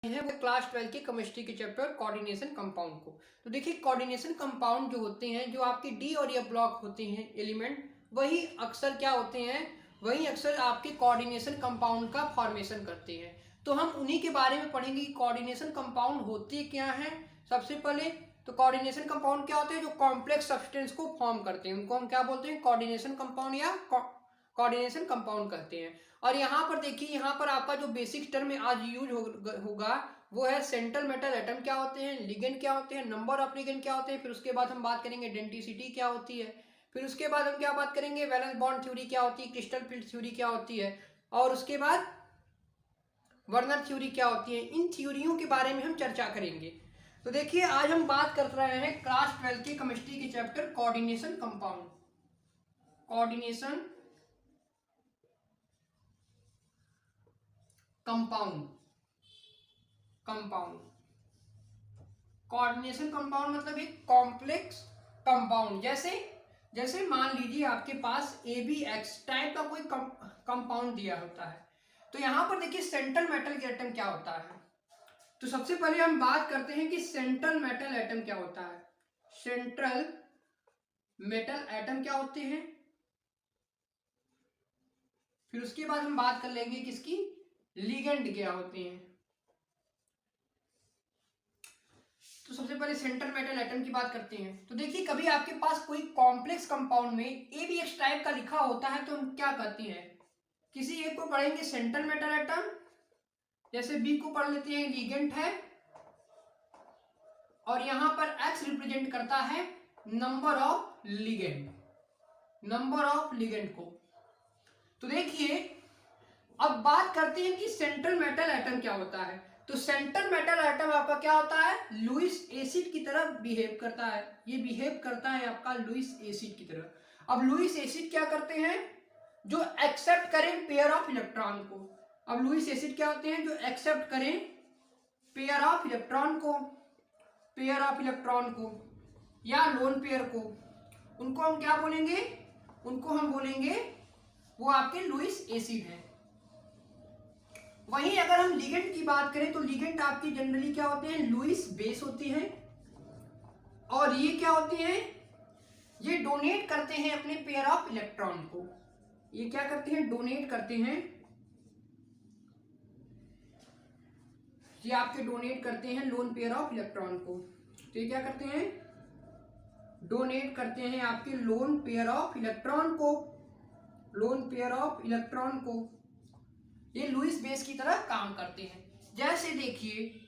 है वो क्लास 12 के केमिस्ट्री के चैप्टर कोऑर्डिनेशन कंपाउंड को। तो देखिए कोऑर्डिनेशन कंपाउंड जो होते हैं, जो आपके डी और ए ब्लॉक होते हैं एलिमेंट, वही अक्सर क्या होते हैं, वही अक्सर आपके कोऑर्डिनेशन कंपाउंड का फॉर्मेशन करते हैं। तो हम उन्हीं के बारे में पढ़ेंगे कि कोऑर्डिनेशन कंपाउंड होते क्या हैं। सबसे पहले तो कोऑर्डिनेशन कंपाउंड क्या होते हैं, जो कॉम्प्लेक्स सब्सटेंस को फॉर्म करते हैं, उनको हम क्या बोलते हैं, कोऑर्डिनेशन कंपाउंड या कोऑर्डिनेशन कंपाउंड कहते हैं। और यहाँ पर देखिए, यहाँ पर आपका जो बेसिक टर्म आज यूज होगा वो है सेंट्रल मेटल एटम क्या होते हैं, लिगेंड क्या होते हैं, नंबर ऑफ लिगेंड क्या होते हैं, फिर उसके बाद हम बात करेंगे आइडेंटिसिटी क्या होती है, फिर उसके बाद हम क्या बात करेंगे वैलेंस बॉन्ड थ्योरी क्या होती है, क्रिस्टल फील्ड थ्योरी क्या होती है, और उसके बाद वर्नर थ्योरी क्या होती है। इन थ्योरियों के बारे में हम चर्चा करेंगे। तो देखिए आज हम बात कर रहे हैं क्लास 12 के केमिस्ट्री के chapter coordination compound. Coordination compound, compound coordination compound मतलब एक कॉम्प्लेक्स कंपाउंड। जैसे जैसे मान लीजिए आपके पास ए बी एक्स टाइप का कोई कंपाउंड दिया होता है, तो यहां पर देखिए सेंट्रल मेटल एटम क्या होता है। तो सबसे पहले हम बात करते हैं कि सेंट्रल मेटल एटम क्या होता है। सेंट्रल मेटल एटम क्या होते हैं, फिर उसके बाद हम बात कर लेंगे किसकी, लिगेंड क्या होते हैं। तो सबसे पहले सेंट्रल मेटल एटम की बात करते हैं। तो देखिए कभी आपके पास कोई कॉम्प्लेक्स कंपाउंड में ए बी एक्स टाइप का लिखा होता है तो हम क्या कहते हैं, किसी एक को पढ़ेंगे सेंट्रल मेटल एटम, जैसे बी को पढ़ लेते हैं लिगेंड है, और यहां पर एक्स रिप्रेजेंट करता है number of ligand, number of ligand को। तो देखिए अब बात करते हैं कि सेंट्रल मेटल एटम क्या होता है। तो सेंट्रल मेटल एटम आपका क्या होता है, लुईस एसिड की तरह बिहेव करता है। ये बिहेव करता है आपका लुईस एसिड की तरह। अब लुईस एसिड क्या करते हैं, जो एक्सेप्ट करें पेयर ऑफ इलेक्ट्रॉन को। अब लुईस एसिड क्या होते हैं, जो एक्सेप्ट करें पेयर ऑफ इलेक्ट्रॉन को, पेयर ऑफ इलेक्ट्रॉन को या लोन पेयर को, उनको हम क्या बोलेंगे, उनको हम बोलेंगे वो आपके लुईस एसिड है। वहीं अगर हम लिगेंड की बात करें तो लिगेंड आपकी जनरली क्या होते हैं, लुईस बेस होती हैं, और ये क्या होते हैं, ये डोनेट करते हैं अपने पेयर ऑफ इलेक्ट्रॉन को। ये क्या करते हैं, डोनेट करते हैं, ये आपके डोनेट करते हैं लोन पेयर ऑफ इलेक्ट्रॉन को। तो ये क्या करते हैं, डोनेट करते हैं आपके लोन पेयर ऑफ इलेक्ट्रॉन को, लोन पेयर ऑफ इलेक्ट्रॉन को। ये लुईस बेस की तरह काम करते हैं। जैसे देखिए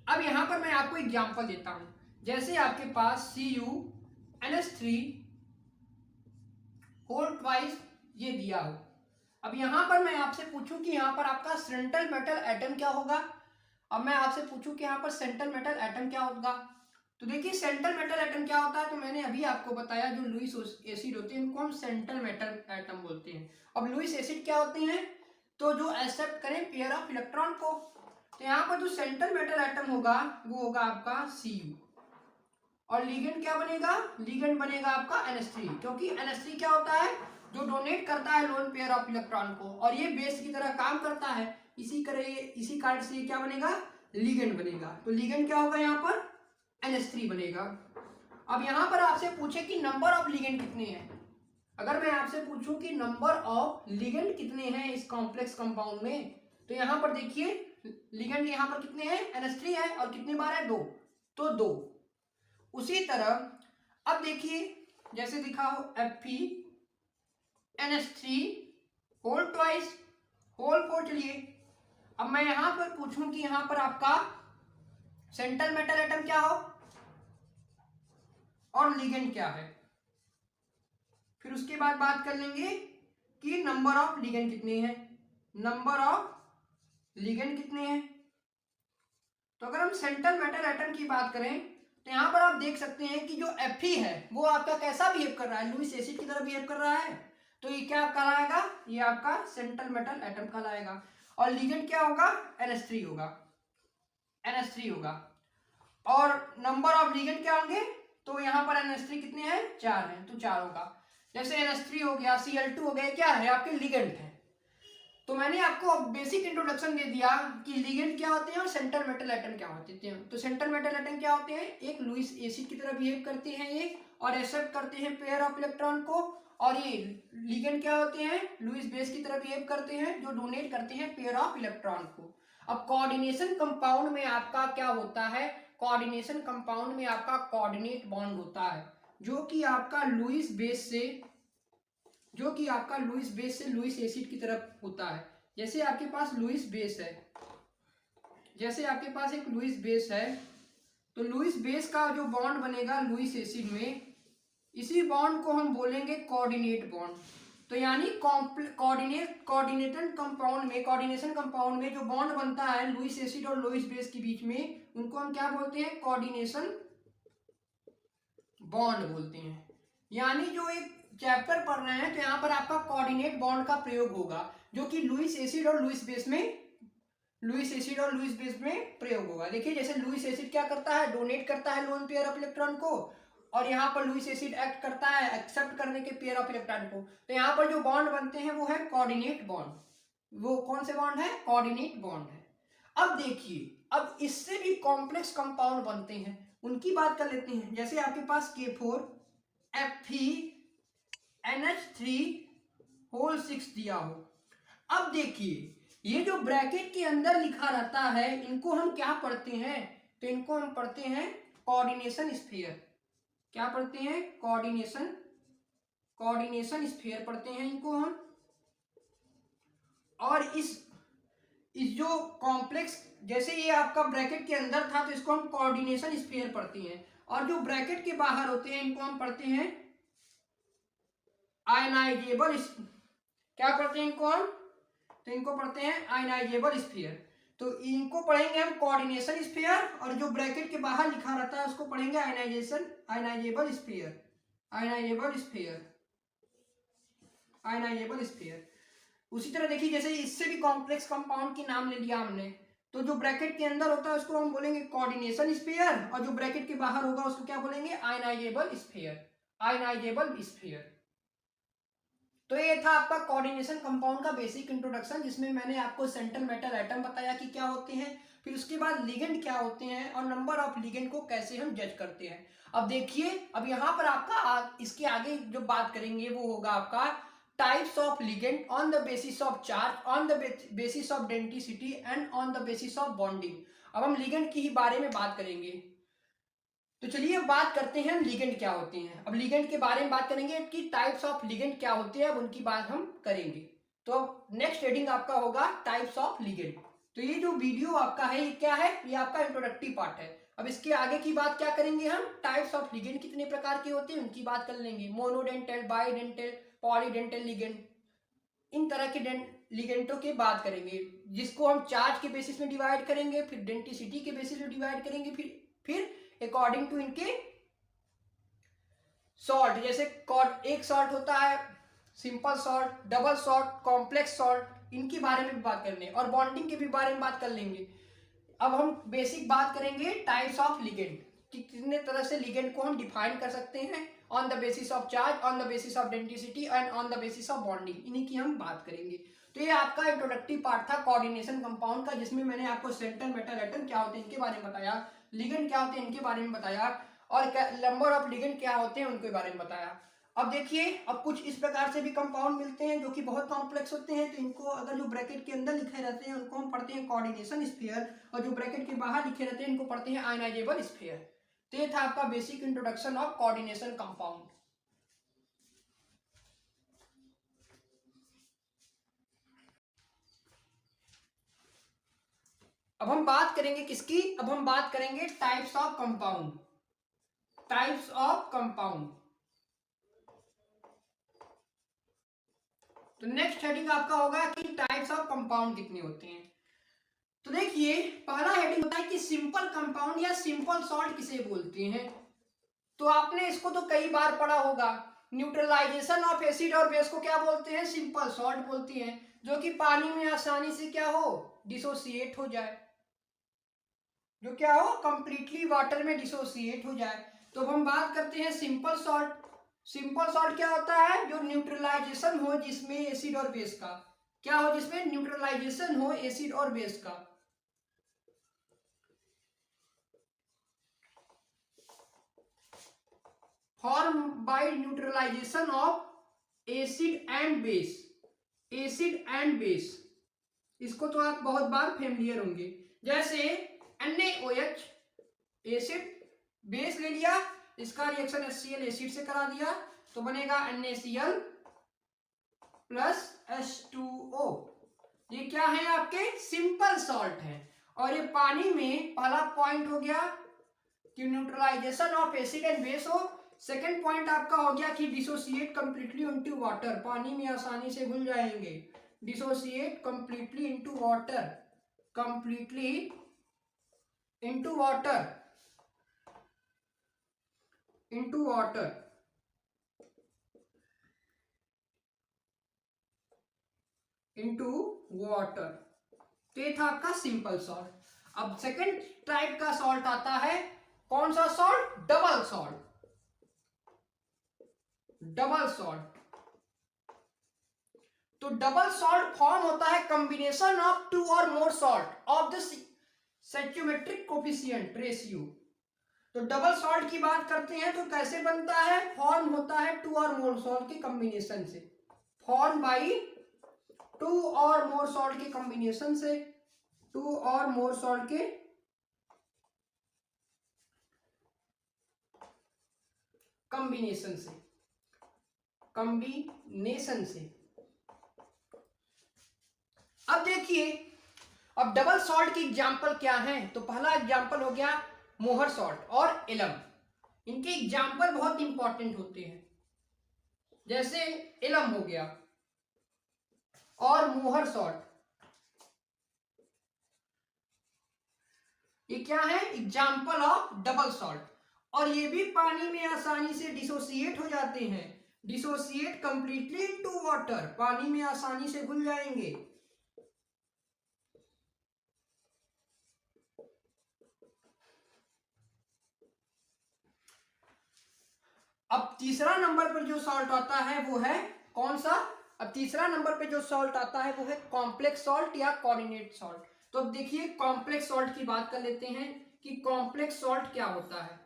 अब यहां पर मैं आपको एग्जांपल देता हूं, जैसे आपके पास CuNH3 होल ट्वाइस ये दिया हो। अब यहां पर मैं आपसे पूछूं कि यहां पर आपका सेंट्रल मेटल एटम क्या होगा। अब मैं आपसे पूछूं कि यहां पर सेंट्रल मेटल एटम क्या होगा। तो देखिए सेंट्रल मेटल एटम क्या होता है, तो मैंने अभी आपको बताया जो लुईस एसिड होते हैं उनको हम सेंट्रल मेटल एटम बोलते हैं। अब लुईस एसिड क्या होते हैं, तो जो एक्सेप्ट करें पेयर ऑफ इलेक्ट्रॉन को। तो यहाँ पर जो सेंट्रल मेटल एटम होगा वो होगा आपका Cu, और लिगेंड क्या बनेगा, लिगेंड बनेगा आपका NH3, क्योंकि NH3 क्या होता है, जो डोनेट करता है लोन पेयर ऑफ इलेक्ट्रॉन को, और ये बेस की तरह काम करता है। इसी कारण से क्या बनेगा, लिगेंड बनेगा। तो लिगेंड क्या होगा, यहाँ पर NH3 बनेगा। अब यहाँ पर आपसे पूछे कि नंबर ऑफ लिगेंड कितने हैं, अगर मैं आपसे पूछूं कि नंबर ऑफ लिगेंड कितने हैं इस कॉम्प्लेक्स कंपाउंड में, तो यहां पर देखिए लिगेंड यहां पर कितने हैं, NH3 है, और कितनी बार है, 2, तो 2। उसी तरह अब देखिए जैसे दिखा हो FeNH3 होल ट्वाइस होल 4। चलिए अब मैं यहां पर पूछूं कि यहां पर आपका सेंट्रल मेटल एटम क्या हो और लिगेंड क्या है, फिर उसके बाद बात कर लेंगे कि नंबर ऑफ लिगेंड कितने हैं, नंबर ऑफ लिगेंड कितने हैं। तो अगर हम सेंट्रल मेटल एटम की बात करें तो यहां पर आप देख सकते हैं कि जो Fe है वो आपका कैसा बिहेव कर रहा है, लुईस एसिड की तरह बिहेव कर रहा है। तो ये क्या कहलाएगा, ये आपका सेंट्रल मेटल एटम कहलाएगा। और लिगेंड क्या होगा, NH3 होगा, NH3 होगा। और नंबर ऑफ लिगेंड क्या होंगे, तो यहां पर NH3 कितने हैं, 4 हैं, तो 4 होगा। जैसे NH3 हो गया, Cl2 हो गया, क्या है आपके लिगेंड है। तो मैंने आपको अब बेसिक इंट्रोडक्शन दे दिया कि लिगेंड क्या होते हैं और सेंट्रल मेटल एटम क्या होते हैं। तो सेंट्रल मेटल एटम क्या होते हैं, एक लुईस एसिड की तरह बिहेव करते हैं ये, और एक्सेप्ट करते हैं पेयर ऑफ इलेक्ट्रॉन को। और ये लिगेंड क्या होते हैं, लुईस बेस की तरह बिहेव करते हैं, जो डोनेट करते हैं पेयर ऑफ इलेक्ट्रॉन को। अब कोऑर्डिनेशन कंपाउंड में आपका क्या होता है, कोऑर्डिनेशन कंपाउंड में आपका कोऑर्डिनेट बॉन्ड होता है, जो कि आपका लुईस बेस से लुईस एसिड की तरफ होता है। जैसे आपके पास लुईस बेस है, एक लुईस बेस है, तो लुईस बेस का जो बॉन्ड बनेगा लुईस एसिड में, इसी बॉन्ड को हम बोलेंगे कोऑर्डिनेट बॉन्ड। तो यानी कोऑर्डिनेशन कंपाउंड में जो बॉन्ड बनता है लुईस एसिड और लुईस बेस के बीच में, उनको हम क्या बोलते हैं, कोऑर्डिनेशन बॉन्ड बोलते हैं। यानी जो एक चैप्टर पढ़ रहे हैं तो यहाँ पर आपका कोऑर्डिनेट बॉन्ड का प्रयोग होगा, जो कि लुईस एसिड और लुईस बेस में प्रयोग होगा। देखिए जैसे लुईस एसिड क्या करता है, डोनेट करता है लोन पेयर ऑफ इलेक्ट्रॉन को, और यहाँ पर लुईस एसिड एक्ट करता है एक्सेप्ट करने के पेयर ऑफ इलेक्ट्रॉन को। तो यहाँ पर जो बॉन्ड बनते हैं वो है कोऑर्डिनेट बॉन्ड। वो कौन से बॉन्ड है, कोऑर्डिनेट बॉन्ड है। अब देखिए, अब इससे भी कॉम्प्लेक्स कंपाउंड बनते हैं, उनकी बात कर लेते हैं। जैसे आपके पास K4F3NH3 दिया हो। अब देखिए ये जो ब्रैकेट के अंदर लिखा रहता है, इनको हम क्या पढ़ते हैं, तो इनको हम पढ़ते हैं कोऑर्डिनेशन स्फीयर। क्या पढ़ते हैं, कोऑर्डिनेशन स्फीयर पढ़ते हैं इनको हम। और इस जो कॉम्प्लेक्स, जैसे ये आपका ब्रैकेट के अंदर था तो इसको हम कोऑर्डिनेशन स्फीयर पढ़ते हैं, और जो ब्रैकेट के बाहर होते हैं इनको हम पढ़ते हैं आयनाइजेबल। क्या पढ़ते हैं इनको हम, तो इनको पढ़ते हैं आयनाइजेबल स्फीयर। तो इनको पढ़ेंगे हम कोऑर्डिनेशन स्फीयर, और जो ब्रैकेट के बाहर लिखा रहता है उसको पढ़ेंगे आयनाइजेबल स्फीयर। उसी तरह देखिए, जैसे इससे भी कॉम्प्लेक्स कंपाउंड के नाम ले लिया हमने, तो जो ब्रैकेट के अंदर होता है उसको हम बोलेंगे कोऑर्डिनेशन स्फीयर, और जो ब्रैकेट के बाहर होगा उसको क्या बोलेंगे, आयनाइजेबल स्फीयर। तो ये था आपका कोऑर्डिनेशन कंपाउंड का बेसिक इंट्रोडक्शन, जिसमें मैंने आपको सेंट्रल मेटल एटम बताया कि क्या होते हैं, फिर उसके बाद लिगेंड क्या होते हैं, और नंबर ऑफ लिगेंड को कैसे हम जज करते हैं। अब देखिए, अब यहाँ पर आपका इसके आगे जो बात करेंगे वो होगा आपका types of ligand on the basis of charge, on the basis of density and on the basis of bonding. अब हम लिगेंड की ही बारे में बात करेंगे। तो चलिए अब बात करते हैं लिगेंड क्या होते हैं। अब लिगेंड के बारे में बात करेंगे कि टाइप्स ऑफ लिगेंड क्या होते हैं, अब उनकी बात हम करेंगे। तो नेक्स्ट हेडिंग आपका होगा टाइप्स ऑफ लिगेंड। तो ये जो वीडियो आपका है ये क्या है, ये आपका इंट्रोडक्टिव पार्ट है। अब इसके आगे की बात क्या करेंगे हम, टाइप्स ऑफ लिगेंड कितने प्रकार के होते हैं उनकी बात कर लेंगे। मोनोडेंटल, बाइडेंटल, पॉलीडेंटल लिगेंड, इन तरह के लिगेंडों की बात करेंगे, जिसको हम चार्ज के बेसिस में डिवाइड करेंगे, फिर डेंसिटी के बेसिस में डिवाइड करेंगे, फिर अकॉर्डिंग टू इनके सॉल्ट। जैसे एक सॉल्ट होता है simple salt, double salt, complex salt, इनके बारे में भी बात कर लेंगे, और बॉन्डिंग के भी बारे में बात कर लेंगे। अब हम बेसिक बात करेंगे टाइप्स ऑफ लिगेंड, कि कितने तरह से लिगेंड को हम डिफाइन कर सकते हैं, on the basis of charge, on the basis of density and on the basis of bonding, इन्हीं की हम बात करेंगे। तो ये आपका इंट्रोडक्टिव पार्ट था कोऑर्डिनेशन कंपाउंड का, जिसमें मैंने आपको सेंट्रल मेटल एटम क्या होते हैं इनके बारे में बताया, लिगेंड क्या होते हैं इनके बारे में बताया, और नंबर ऑफ लिगेंड क्या होते हैं उनके बारे में बताया। अब देखिए, अब कुछ इस प्रकार से भी कंपाउंड मिलते हैं जो कि बहुत कॉम्प्लेक्स होते हैं, तो इनको अगर जो ब्रैकेट के अंदर लिखे रहते हैं उनको हम पढ़ते हैं कोऑर्डिनेशन स्फीयर, और जो ब्रैकेट के बाहर लिखे रहते हैं इनको पढ़ते हैं आयनाइजेबल स्फीयर। तो ये था आपका basic introduction of coordination compound. अब हम बात करेंगे किसकी, अब हम बात करेंगे टाइप्स ऑफ कंपाउंड। तो नेक्स्ट हेडिंग आपका होगा कि टाइप्स ऑफ कंपाउंड कितने होते हैं। तो देखिए, पहला हेडिंग होता है कि सिंपल कंपाउंड या सिंपल सॉल्ट किसे बोलते हैं। तो आपने इसको तो कई बार पढ़ा होगा, न्यूट्रलाइजेशन ऑफ एसिड और बेस को क्या बोलते हैं, सिंपल सॉल्ट बोलते हैं, जो कि पानी में आसानी से क्या हो, डिसोसिएट हो जाए, जो क्या हो, कंप्लीटली वाटर में डिसोसिएट हो जाए। तो अब हम बात करते हैं सिंपल सॉल्ट। सिंपल सॉल्ट क्या होता है, जो न्यूट्रलाइजेशन हो जिसमें एसिड और बेस का, क्या हो जिसमें न्यूट्रलाइजेशन हो एसिड और बेस का। Form by neutralization of acid and base, acid and base, इसको तो आप बहुत बार फेमिलियर होंगे। जैसे NaOH एसिड, बेस ले लिया, इसका रिएक्शन HCl एसिड से करा दिया तो बनेगा NaCl प्लस H2O। ये क्या है आपके सिंपल सॉल्ट है। और ये पानी में पहला पॉइंट हो गया कि neutralization of acid and base हो। सेकंड पॉइंट आपका हो गया कि डिसोसिएट कंप्लीटली इनटू वाटर, पानी में आसानी से घुल जाएंगे। Dissociate completely into water, completely into water, into water, into water. तो ये था आपका सिंपल सॉल्ट। अब सेकंड टाइप का सॉल्ट आता है, कौन सा salt? Double salt. Double salt, तो डबल सॉल्ट फॉर्म होता है कॉम्बिनेशन ऑफ टू और more salt of the stoichiometric coefficient ratio. तो डबल सॉल्ट की बात करते हैं तो कैसे बनता है? फॉर्म होता है टू और मोर सॉल्ट के कॉम्बिनेशन से, फॉर्म बाई टू और मोर सॉल्ट के कॉम्बिनेशन से, टू और मोर सॉल्ट के कॉम्बिनेशन से, कॉम्बिनेशन से। अब देखिए, अब डबल सॉल्ट की एग्जांपल क्या है? तो पहला एग्जांपल हो गया मोहर सॉल्ट और एलम। इनके एग्जांपल बहुत इंपॉर्टेंट होते हैं। जैसे एलम हो गया और मोहर सॉल्ट, ये क्या है? Example of double salt. और ये भी पानी में आसानी से डिसोसिएट हो जाते हैं, डिसोसिएट कंप्लीटली इनटू वाटर, पानी में आसानी से घुल जाएंगे। अब तीसरा नंबर पर जो सॉल्ट आता है वो है कौन सा? अब तीसरा नंबर पे जो सॉल्ट आता है वो है कॉम्प्लेक्स सॉल्ट या कोऑर्डिनेट सॉल्ट। तो अब देखिए कॉम्प्लेक्स सॉल्ट की बात कर लेते हैं कि कॉम्प्लेक्स सॉल्ट क्या होता है।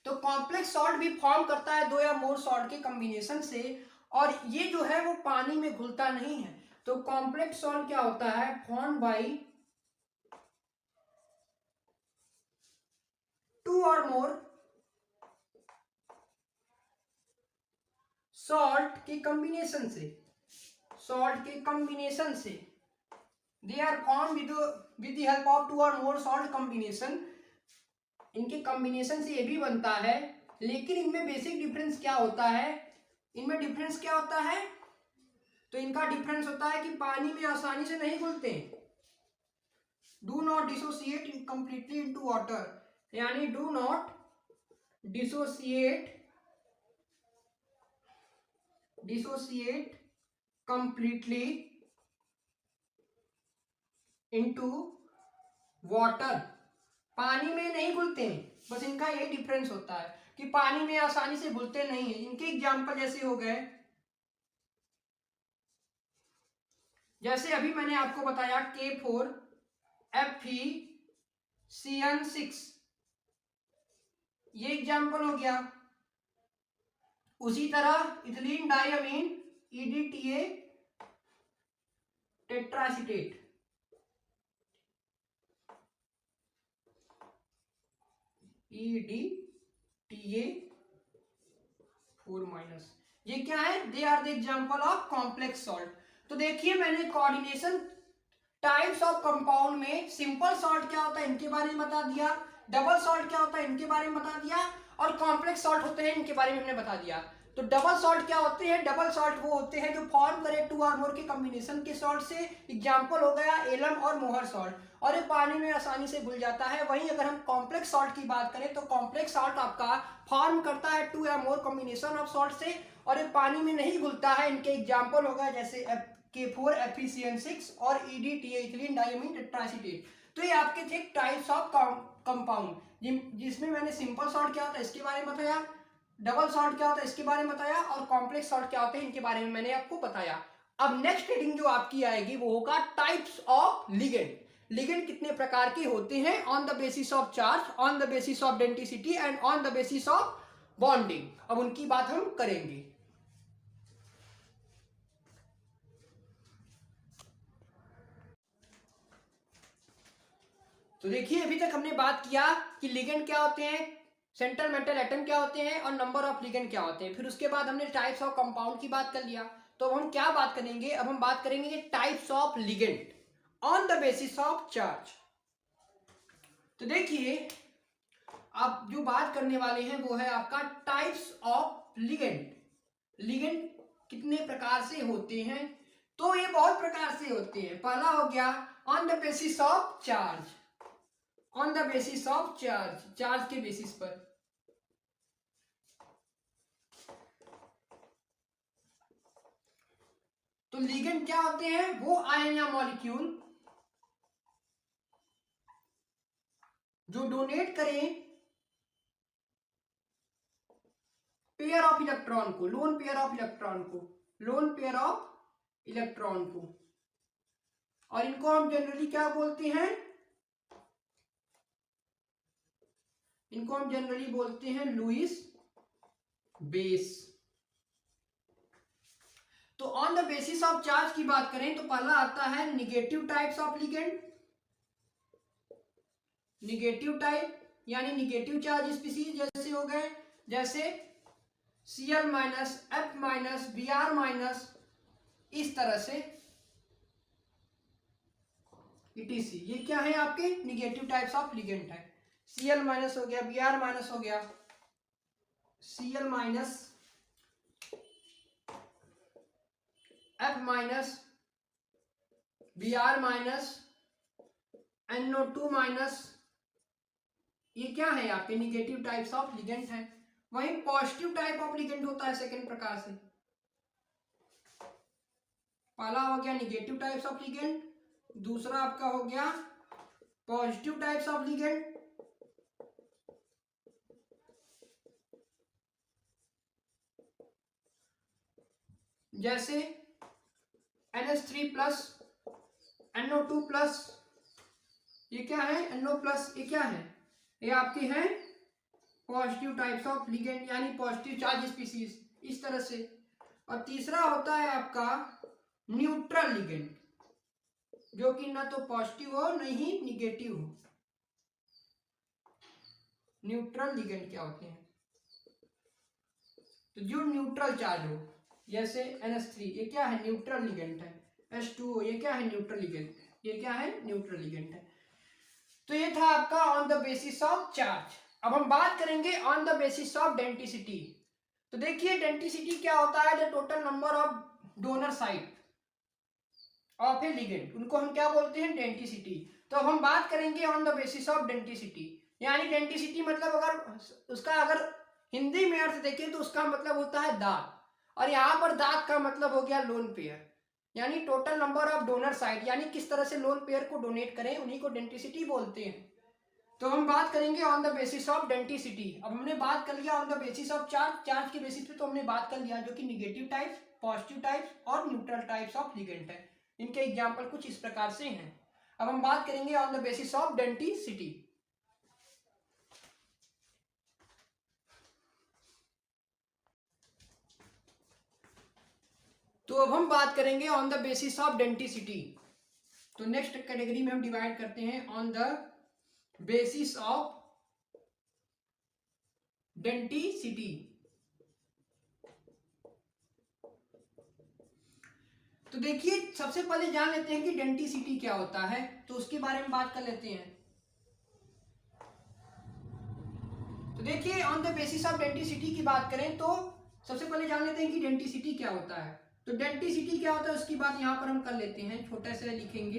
तो कॉम्प्लेक्स सॉल्ट भी फॉर्म करता है दो या मोर सॉल्ट के कॉम्बिनेशन से, और ये जो है वो पानी में घुलता नहीं है। तो कॉम्प्लेक्स सॉल्ट क्या होता है? फॉर्म बाई टू और मोर सॉल्ट के कॉम्बिनेशन से, सॉल्ट के कॉम्बिनेशन से, they are form with the help of two और मोर सॉल्ट कॉम्बिनेशन। इनके कॉम्बिनेशन से ये भी बनता है, लेकिन इनमें बेसिक डिफरेंस क्या होता है? इनमें डिफरेंस क्या होता है? तो इनका डिफरेंस होता है कि पानी में आसानी से नहीं घुलते, do not dissociate completely into water, यानी do not dissociate completely into water, पानी में नहीं घुलते हैं। बस इनका ये डिफरेंस होता है कि पानी में आसानी से घुलते नहीं है। इनके एग्जांपल जैसे हो गए, जैसे अभी मैंने आपको बताया K4FeCN6, ये एग्जांपल हो गया। उसी तरह इथिलीन डाइअमीन EDTA टेट्रासीटेट, EDTA4-, ये क्या है? They are the example of complex salt. तो देखिए मैंने कोऑर्डिनेशन टाइप्स ऑफ कंपाउंड में सिंपल सॉल्ट क्या होता है इनके बारे में बता दिया, डबल सॉल्ट क्या होता है इनके बारे में बता दिया, और कॉम्प्लेक्स सॉल्ट होते हैं इनके बारे में हमने बता दिया। तो डबल सॉल्ट क्या होते हैं? डबल सॉल्ट वो होते हैं जो फॉर्म करे टू और मोर के कॉम्बिनेशन के सॉल्ट से। एग्जांपल हो गया एलम और मोहर सॉल्ट, और ये पानी में आसानी से घुल जाता है। वहीं अगर हम कॉम्प्लेक्स सॉल्ट की बात करें तो कॉम्प्लेक्स सॉल्ट आपका फॉर्म करता है टू या मोर कॉम्बिनेशन ऑफ सॉल्ट से, और ये पानी में नहीं घुलता है। इनके एग्जाम्पल होगा जैसे K4FeCN6 और EDTA इथिलीन डाइअमीन टेट्रासीटेट। तो ये आपके थे टाइप्स ऑफ कंपाउंड, जिसमें मैंने सिंपल सॉल्ट क्या होता है इसके बारे में बताया, डबल सॉल्ट क्या होता है इसके बारे में बताया, और कॉम्प्लेक्स सॉल्ट क्या होते हैं इनके बारे में मैंने आपको बताया। अब नेक्स्ट हेडिंग जो आपकी आएगी वो होगा टाइप्स ऑफ लिगेंड। लिगेंड कितने प्रकार के होते हैं on the basis of charge, on the basis of density and on the basis of bonding. अब उनकी बात हम करेंगे। तो देखिए अभी तक हमने बात किया कि लिगेंड क्या होते हैं, सेंट्रल मेटल एटम क्या होते हैं और नंबर ऑफ लिगेंड क्या होते हैं। फिर उसके बाद हमने टाइप्स ऑफ कंपाउंड की बात कर लिया। तो अब हम क्या बात करेंगे, अब हम बात करेंगे types of ligand on the basis of charge. तो देखिए आप जो बात करने वाले हैं वो है आपका टाइप्स ऑफ लिगेंड। लिगेंड कितने प्रकार से होते हैं, तो ये बहुत प्रकार से होते हैं। पहला हो गया on the basis of charge, on the basis of charge, charge के बेसिस पर। तो लिगेंड क्या होते हैं, वो आयन या मॉलिक्यूल जो डोनेट करें पेयर ऑफ इलेक्ट्रॉन को, लोन पेयर ऑफ इलेक्ट्रॉन को, लोन पेयर ऑफ इलेक्ट्रॉन को, और इनको हम जनरली क्या बोलते हैं, इनको हम जनरली बोलते हैं लुईस बेस। तो on the basis of charge की बात करें तो पहला आता है negative types of ligand, negative type यानी निगेटिव चार्ज स्पीसीज जैसे हो गए, जैसे Cl minus, F minus, Br minus, इस तरह से etc। ये क्या है आपके निगेटिव टाइप्स ऑफ लिगेंड है। Cl माइनस हो गया, Br माइनस हो गया, Cl minus, F minus, Br minus, NO2 minus, ये क्या है आपके निगेटिव टाइप्स ऑफ लिगेंड है। वहीं पॉजिटिव टाइप ऑफ लिगेंड होता है सेकेंड प्रकार से। पहला हो गया निगेटिव टाइप्स ऑफ लिगेंड, दूसरा आपका हो गया पॉजिटिव टाइप्स ऑफ लिगेंड। जैसे NH3 प्लस, NO2 प्लस, ये क्या है NO प्लस, ये क्या है, ये आपके हैं पॉजिटिव टाइप्स ऑफ लिगेंड यानी पॉजिटिव चार्ज स्पीसीज, इस तरह से। और तीसरा होता है आपका न्यूट्रल लिगेंड, जो कि ना तो पॉजिटिव हो नहीं ही निगेटिव हो। न्यूट्रल लिगेंड क्या होते हैं, तो जो न्यूट्रल चार्ज हो, जैसे NH3 ये क्या है न्यूट्रल लिगेंड है, H2O ये क्या है न्यूट्रल लिगेंड, ये क्या है न्यूट्रल लिगेंड है। तो ये था आपका on the basis of charge. अब हम बात करेंगे on the basis of density. तो देखिए डेंसिटी क्या होता है, the total number of donor site of A ligand, उनको हम क्या बोलते हैं डेंसिटी। तो अब हम बात करेंगे on the basis of density, यानी डेंसिटी मतलब अगर उसका अगर हिंदी में अर्थ देखें तो उसका मतलब होता है दाग, और यहाँ पर दाग का मतलब हो गया लोन पेयर, यानी total number of donor site, यानी किस तरह से लोन पेयर को डोनेट करें उन्हीं को डेंसिटी बोलते हैं। तो हम बात करेंगे on the basis of density. अब हमने बात कर लिया on the basis of charge, charge के बेसिस पे तो हमने बात कर लिया, जो कि निगेटिव टाइप्स, पॉजिटिव टाइप्स और न्यूट्रल टाइप्स ऑफ लिगेंड है। इनके एग्जाम्पल कुछ इस प्रकार से हैं। अब हम बात करेंगे on the basis of density. तो अब हम बात करेंगे on the basis of density. तो नेक्स्ट कैटेगरी में हम डिवाइड करते हैं on the basis of density. तो देखिए सबसे पहले जान लेते हैं कि डेंसिटी क्या होता है, तो उसके बारे में बात कर लेते हैं। तो देखिए on the basis of density की बात करें तो सबसे पहले जान लेते हैं कि डेंसिटी क्या होता है। तो डेंसिटी क्या होता है उसकी बात यहां पर हम कर लेते हैं, छोटे से लिखेंगे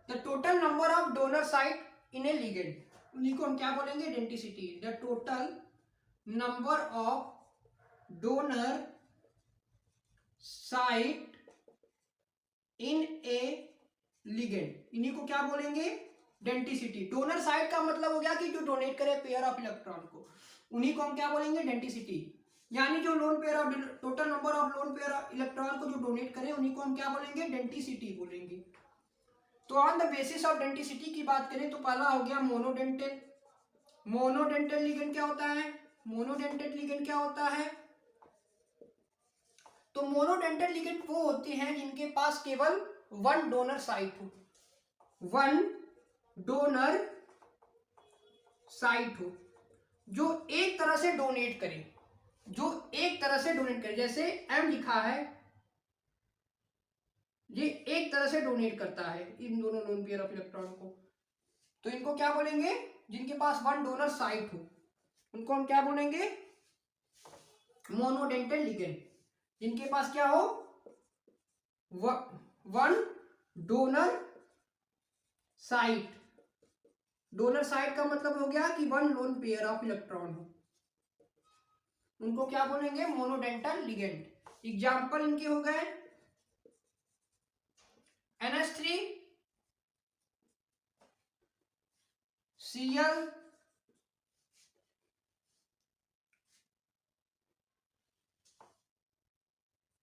the total number of donor site in A ligand, उन्हीं को हम क्या बोलेंगे density. The total number of donor site in A ligand, इन्हीं को क्या बोलेंगे डेंसिटी। डोनर साइट का मतलब हो गया कि जो डोनेट करे पेयर ऑफ इलेक्ट्रॉन को, उन्हीं को हम क्या बोलेंगे, डेंसिटी। यानी जो loan pair of total number of lone pair electron को जो डोनेट करें उन्हीं को हम क्या बोलेंगे, डेंसिटी बोलेंगे। तो on the basis of density की बात करें तो पहला हो गया मोनोडेंटल। मोनोडेंटल लिगेंड क्या होता है, मोनोडेंटल लिगेंड क्या होता है, तो मोनोडेंटल लिगेंड वो होते हैं जिनके पास केवल वन डोनर साइट हो, वन डोनर साइट हो, जो एक तरह से डोनेट करे, जो एक तरह से डोनेट करे। जैसे एम लिखा है, ये एक तरह से डोनेट करता है इन दोनों लोन पेयर ऑफ इलेक्ट्रॉन को। तो इनको क्या बोलेंगे, जिनके पास वन डोनर साइट हो उनको हम क्या बोलेंगे, मोनोडेंटल लिगेंड। जिनके पास क्या हो, one donor site. Donor site का मतलब हो गया कि one loan pair of electron हो, उनको क्या बोलेंगे, मोनोडेंटल लिगेंड। एग्जाम्पल इनके हो गए NH3 Cl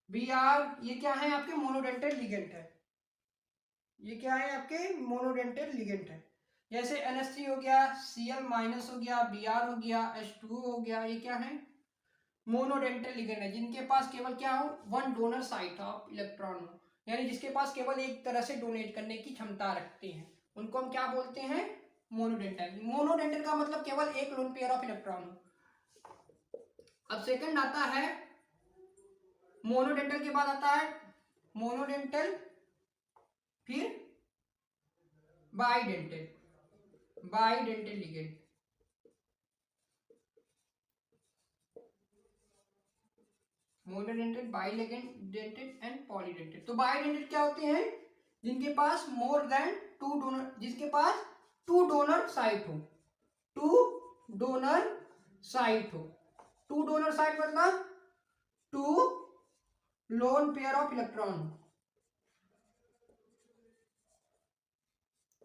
Br, ये क्या है आपके, मोनोडेंटल लिगेंड है। ये क्या है आपके, मोनोडेंटल लिगेंड है। जैसे NH3 हो गया, Cl माइनस हो गया, Br हो गया, H2O हो गया, ये क्या है, मोनोडेंटल लिगेंड है, जिनके पास केवल क्या हो, one donor site of electron हो, यानी जिसके पास केवल एक तरह से डोनेट करने की क्षमता रखते हैं, उनको हम क्या बोलते हैं, मोनोडेंटल। मोनोडेंटल का मतलब केवल एक लोन पेयर ऑफ इलेक्ट्रॉन हो। अब सेकंड आता है, मोनोडेंटल के बाद आता है मोनोडेंटल, फिर बाइडेंटल, बाइडेंटल लिगेंड। मोनोडेंटल, बाइडेंटल एंड पॉलीडेंटल। तो बाइडेंटल क्या होते हैं, जिनके पास मोर देन टू डोनर, जिसके पास टू डोनर साइट हो, टू डोनर साइट हो। टू डोनर साइट मतलब two lone pair of electron,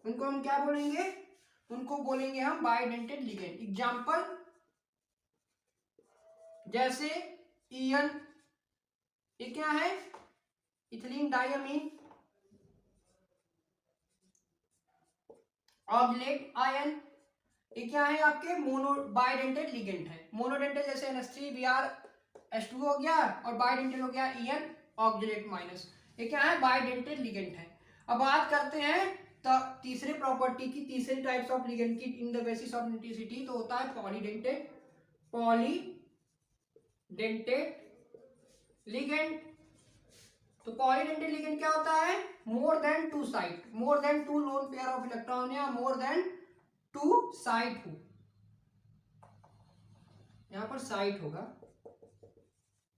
उनको हम क्या बोलेंगे, उनको बोलेंगे हम बाइडेंटेड लिगेंड। एग्जांपल जैसे ईएन, ये क्या है, इथिलीन डाइअमीन ऑक्सलेट आयन, ये क्या है आपके, मोनो बाइडेंटेड लिगेंड है। मोनोडेंटल जैसे NH3 Br H2 हो गया, और बाइडेंटेड हो गया ईएन ऑक्सलेट माइनस, ये क्या है, बाइडेंटेड लिगेंड है। अब बात करते हैं तीसरे प्रॉपर्टी की, तीसरे टाइप्स ऑफ लिगेंड की in the basis of density, तो होता है पॉलीडेंटेड, पॉलीडेंटेड लिगेंड। तो पॉलीडेंटेड लिगेंड क्या होता है, more than two site, more than two lone pair of electron या मोर देन टू साइट हो, यहां पर साइट होगा,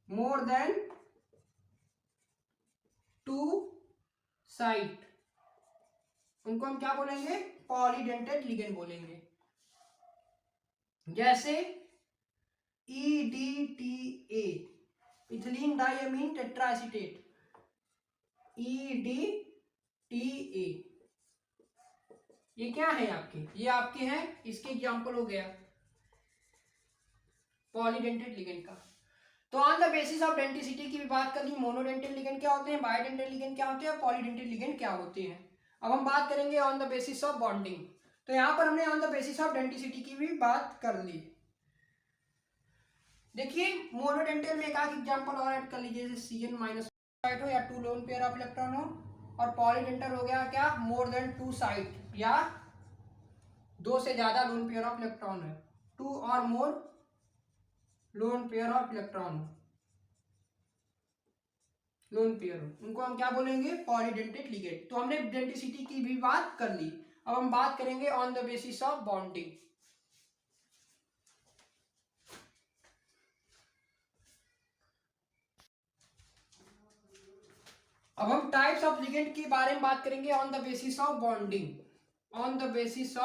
मोर देन टू साइट, उनको हम क्या बोलेंगे, पॉलीडेंटेड लिगेंड बोलेंगे। जैसे EDTA, इथिलीन डाइअमीन टेट्राएसीटेट, EDTA, ये क्या है आपके, ये आपके हैं, इसके एग्जांपल हो गया पॉलीडेंटेड लिगेंड का। तो on the basis of density की भी बात कर ली, मोनोडेंटेड लिगेंड क्या होते हैं, बायोडेंटेड लिगेंड क्या होते हैं, पॉलीडेंटेड लिगेंड क्या होते हैं। अब हम बात करेंगे on the basis of bonding. तो यहां पर हमने on the basis of density की भी बात कर ली। देखिए मोनोडेंटल में एक आध एग्जांपल और ऐड कर लीजिए, जैसे Cn माइनस साइट हो या two lone pair of electron हो, और पॉलीडेंटल हो गया क्या, मोर देन टू साइट या दो से ज्यादा लोन पेयर ऑफ इलेक्ट्रॉन है, टू और more lone pair of electron, lone pair हो, उनको हम क्या बोलेंगे, पॉलीडेंटेड लिगेंड। तो हमने डेंसिटी की भी बात कर ली। अब हम बात करेंगे on the basis of bonding. अब हम टाइप्स ऑफ लिगेंड के बारे में बात करेंगे on the basis of bonding, on the basis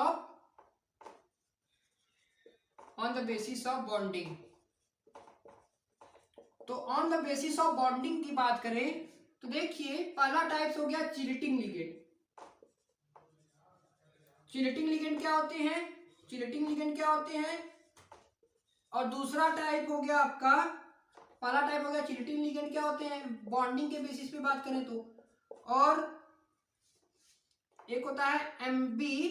of bonding. तो on the basis of bonding की बात करें तो देखिए पहला टाइप्स हो गया चिलेटिंग लिगेंड। चिलेटिंग लिगेंड क्या होते हैं, चिलेटिंग लिगेंड क्या होते हैं, और दूसरा टाइप हो गया आपका, पहला टाइप हो गया चिलेटिन लिगेंड क्या होते हैं बॉन्डिंग के बेसिस पे बात करें तो, और एक होता है एम्बीडेंटेड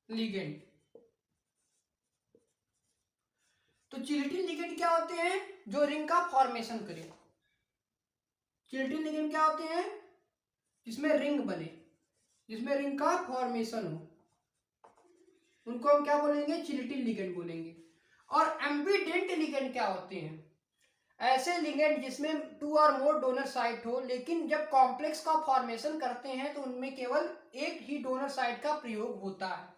लिगेंड। तो चिलेटिन लिगेंड क्या होते हैं जो रिंग का फॉर्मेशन करे। चिलेटिन लिगेंड क्या होते हैं जिसमें रिंग बने, जिसमें रिंग का फॉर्मेशन हो, उनको हम क्या बोलेंगे चिलेटिन लिगेंड बोलेंगे। और एम्बीडेंट लिगेंड क्या होते हैं ऐसे लिगेंड जिसमें 2 और मोर डोनर साइट हो, लेकिन जब कॉम्प्लेक्स का फॉर्मेशन करते हैं तो उनमें केवल एक ही डोनर साइट का प्रयोग होता है।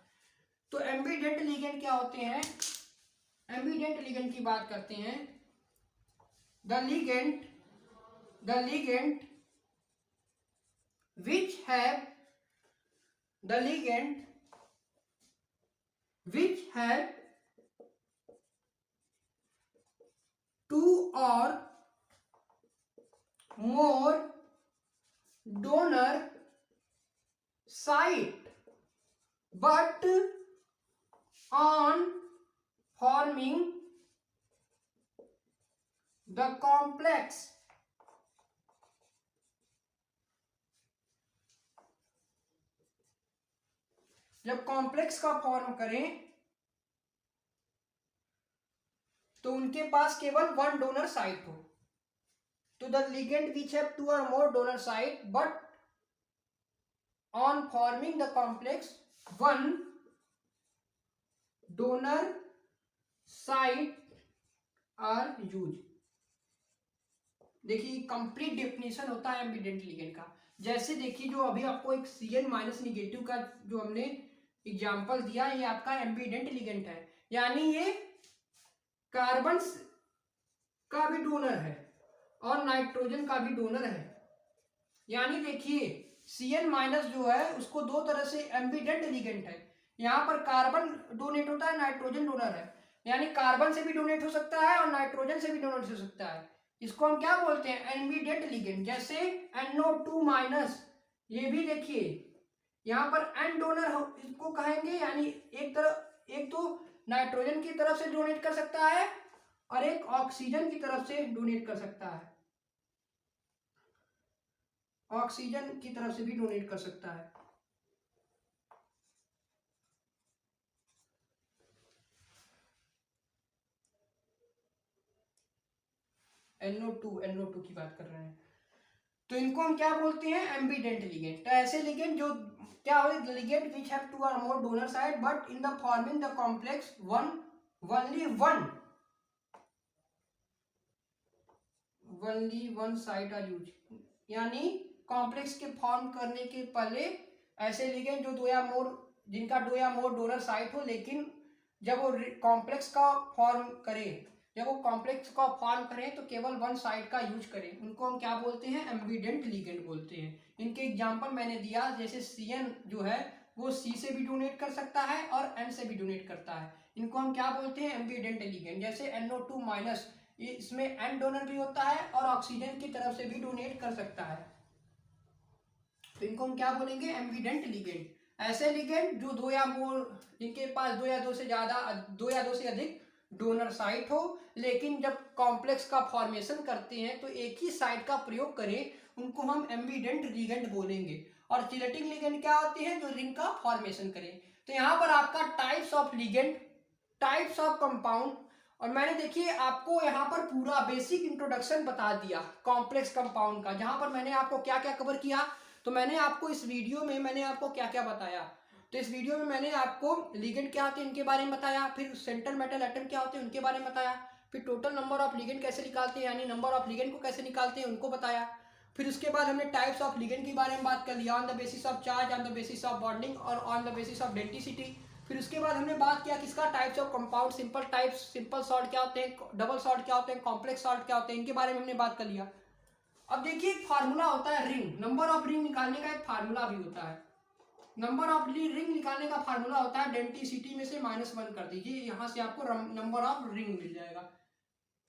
तो एम्बीडेंट लिगेंड क्या होते हैं, एम्बीडेंट लिगेंड की बात करते हैं। The ligand which have two or more donor site but on forming the complex जब कॉम्प्लेक्स का फॉर्म करें तो उनके पास केवल 1 डोनर साइट हो। तो द लिगेंड विच हैव 2 और more donor site but on forming the complex 1 donor site are use. देखिए कंप्लीट डेफिनेशन होता है एम्बीडेंट लिगेंड का। जैसे देखिए जो अभी आपको एक Cn माइनस निगेटिव का जो हमने एग्जाम्पल दिया, ये आपका एम्बीडेंट लिगेंड है, यानी ये कार्बन का भी डोनर है और नाइट्रोजन का भी डोनर है। यानी देखिए Cn माइनस जो है उसको दो तरह से एम्बीडेंट लिगेंड है, यहाँ पर कार्बन डोनेट होता है, नाइट्रोजन डोनर है, यानी कार्बन से भी डोनेट हो सकता है और नाइट्रोजन से भी डोनेट हो सकता है। इसको हम क्या बोलते हैं एम्बीडेंट लिगेंड। जैसे NO2 माइनस, ये भी देखिए यहाँ पर एन डोनर इसको कहेंगे, यानी एक तो नाइट्रोजन की तरफ से डोनेट कर सकता है और एक ऑक्सीजन की तरफ से डोनेट कर सकता है, ऑक्सीजन की तरफ से भी डोनेट कर सकता है। NO2 की बात कर रहे हैं, तो इनको हम क्या बोलते हैं एम्बीडेंट लिगेंड। तो ऐसे लिगेंड जो क्या हो लिगेंड विच हैव 2 और more donor site but in the forming the complex only one site are use. यानी कॉम्प्लेक्स के फॉर्म करने के पहले ऐसे लिगेंड जो 2 या मोर जिनका 2 या मोर डोनर साइट हो, लेकिन जब वो कॉम्प्लेक्स का फॉर्म करे, जब वो कॉम्प्लेक्स का फॉर्म करें तो केवल 1 साइड का यूज करें, उनको हम क्या बोलते हैं एम्बीडेंट लिगेंड बोलते हैं। इनके एग्जांपल मैंने दिया, जैसे Cn जो है वो C से भी डोनेट कर सकता है और N से भी डोनेट करता है, इनको हम क्या बोलते हैं एम्बीडेंट लिगेंड। जैसे NO2 माइनस, इसमें N डोनर भी होता है और ऑक्सीजन की तरफ से भी डोनेट कर सकता है, तो इनको हम क्या बोलेंगे एम्बीडेंट लिगेंड। ऐसे लिगेंड जो 2 या मोर, जिनके पास 2 या 2 से ज्यादा 2 या 2 से अधिक डोनर साइट हो, लेकिन जब कॉम्प्लेक्स का फॉर्मेशन करते हैं तो एक ही साइट का प्रयोग करें, उनको हम एम्बीडेंट लिगेंड बोलेंगे। और चिलेटिन लिगेंड क्या होते हैं जो रिंग का फॉर्मेशन करें। तो यहाँ पर आपका types of ligand, types of compound, और मैंने देखिए आपको यहाँ पर पूरा बेसिक इंट्रोडक्शन बता दिया कॉम्प्लेक्स कंपाउंड का, जहां पर मैंने आपको क्या क्या कवर किया। तो मैंने आपको इस वीडियो में मैंने आपको क्या क्या बताया, तो इस वीडियो में मैंने आपको लिगेंड क्या होते हैं इनके बारे में बताया, फिर सेंट्रल मेटल एटम क्या होते हैं उनके बारे में बताया, फिर टोटल नंबर ऑफ लिगेंड कैसे निकालते हैं, यानी नंबर ऑफ लिगेंड को कैसे निकालते हैं उनको बताया। फिर उसके बाद हमने टाइप्स ऑफ लिगेंड के बारे में बात कर लिया, on the basis of charge, on the basis of bonding और on the basis of density. फिर उसके बाद हमने बात किया किसका types of compound, simple types, simple salt क्या होते हैं, डबल सॉल्ट क्या होते हैं, कॉम्प्लेक्स सॉल्ट क्या होते हैं, इनके बारे में हमने बात कर लिया। अब देखिए एक फार्मूला होता है रिंग, नंबर ऑफ रिंग निकालने का एक फार्मूला भी होता है। नंबर ऑफ रिंग निकालने का फार्मूला होता है डेंसिटी में से -1 कर दीजिए, यहां से आपको नंबर ऑफ रिंग मिल जाएगा।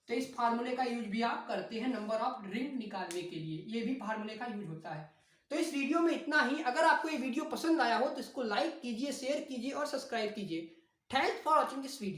तो इस फार्मूले का यूज भी आप करते हैं नंबर ऑफ रिंग निकालने के लिए, ये भी फार्मूले का यूज होता है। तो इस वीडियो में इतना ही। अगर आपको ये वीडियो पसंद आया हो तो इसको लाइक कीजिए, शेयर कीजिए और सब्सक्राइब कीजिए। Thanks for watching this video.